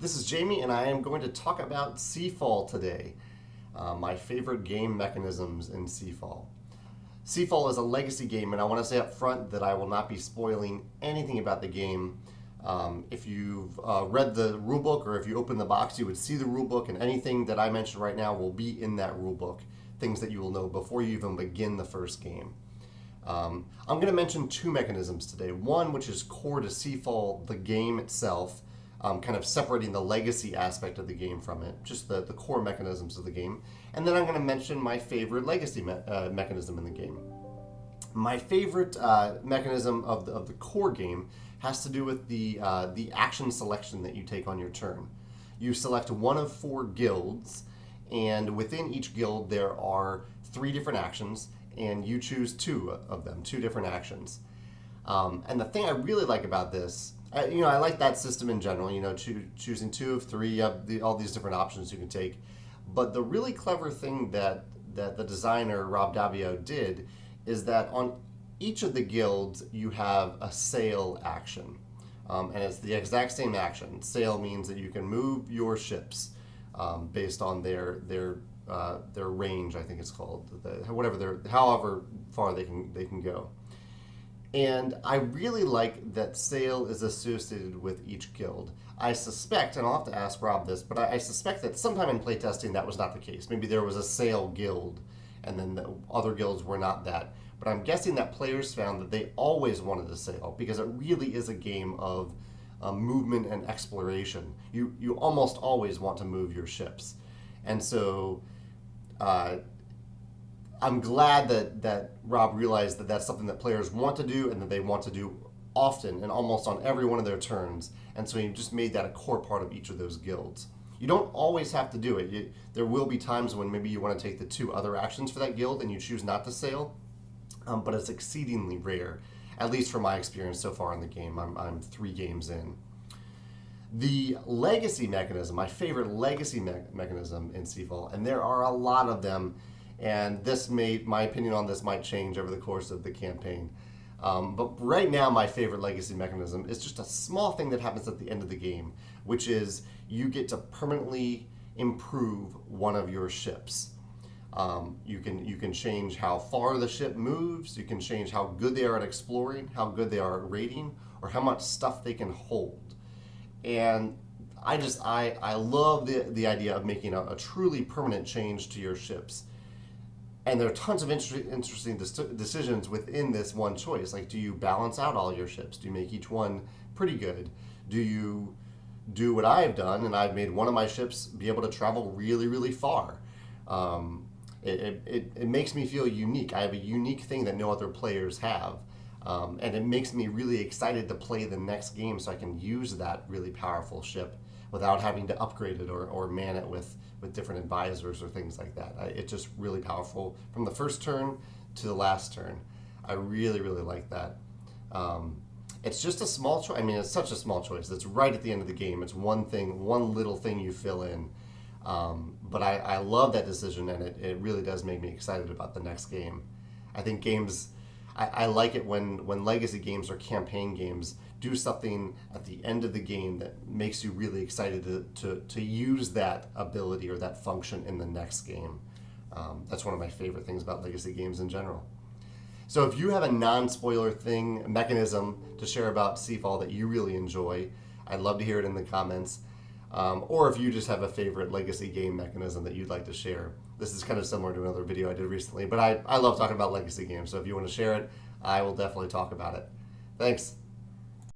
This is Jamey, and I am going to talk about Seafall today, my favorite game mechanisms in Seafall. Seafall is a legacy game, and I want to say up front that I will not be spoiling anything about the game. If you've read the rulebook or if you open the box, you would see the rulebook, and anything that I mention right now will be in that rulebook, things that you will know before you even begin the first game. I'm going to mention two mechanisms today. One, which is core to Seafall, the game itself, kind of separating the legacy aspect of the game from it, just the core mechanisms of the game. And then I'm going to mention my favorite legacy mechanism in the game. My favorite mechanism of the core game has to do with the action selection that you take on your turn. You select one of 4 guilds, and within each guild there are 3 different actions, and you choose 2 of them, 2 different actions. And the thing I really like about this, I like that system in general, choosing 2 of 3, all these different options you can take. But the really clever thing that the designer, Rob Daviau, did is that on each of the guilds you have a sail action. And it's the exact same action. Sail means that you can move your ships based on their range, I think it's called, however far they can go. And I really like that sail is associated with each guild. I suspect, and I'll have to ask Rob this, but I suspect that sometime in playtesting that was not the case. Maybe there was a sail guild, and then the other guilds were not that. But I'm guessing that players found that they always wanted to sail, because it really is a game of movement and exploration. You almost always want to move your ships. And so I'm glad that Rob realized that that's something that players want to do and that they want to do often and almost on every one of their turns. And so he just made that a core part of each of those guilds. You don't always have to do it. There will be times when maybe you want to take the 2 other actions for that guild and you choose not to sail, but it's exceedingly rare, at least from my experience so far in the game. I'm 3 games in. The legacy mechanism, my favorite legacy mechanism in Seafall, and there are a lot of them, and my opinion on this might change over the course of the campaign. But right now, my favorite legacy mechanism is just a small thing that happens at the end of the game, which is you get to permanently improve one of your ships. You can change how far the ship moves, you can change how good they are at exploring, how good they are at raiding, or how much stuff they can hold. And I love the idea of making a truly permanent change to your ships. And there are tons of interesting decisions within this one choice. Like, do you balance out all your ships? Do you make each one pretty good? Do you do what I've done, and I've made one of my ships be able to travel really, really far? It makes me feel unique. I have a unique thing that no other players have. And it makes me really excited to play the next game so I can use that really powerful ship without having to upgrade it or man it with different advisors or things like that. It's just really powerful from the first turn to the last turn. I really, really like that. It's just a small choice. I mean, it's such a small choice. It's right at the end of the game. It's one little thing you fill in. But I love that decision, and it really does make me excited about the next game. I think games... I like it when legacy games or campaign games do something at the end of the game that makes you really excited to use that ability or that function in the next game. That's one of my favorite things about legacy games in general. So if you have a non-spoiler mechanism to share about Seafall that you really enjoy, I'd love to hear it in the comments. Or if you just have a favorite legacy game mechanism that you'd like to share. This is kind of similar to another video I did recently, but I love talking about legacy games, so if you want to share it, I will definitely talk about it. Thanks.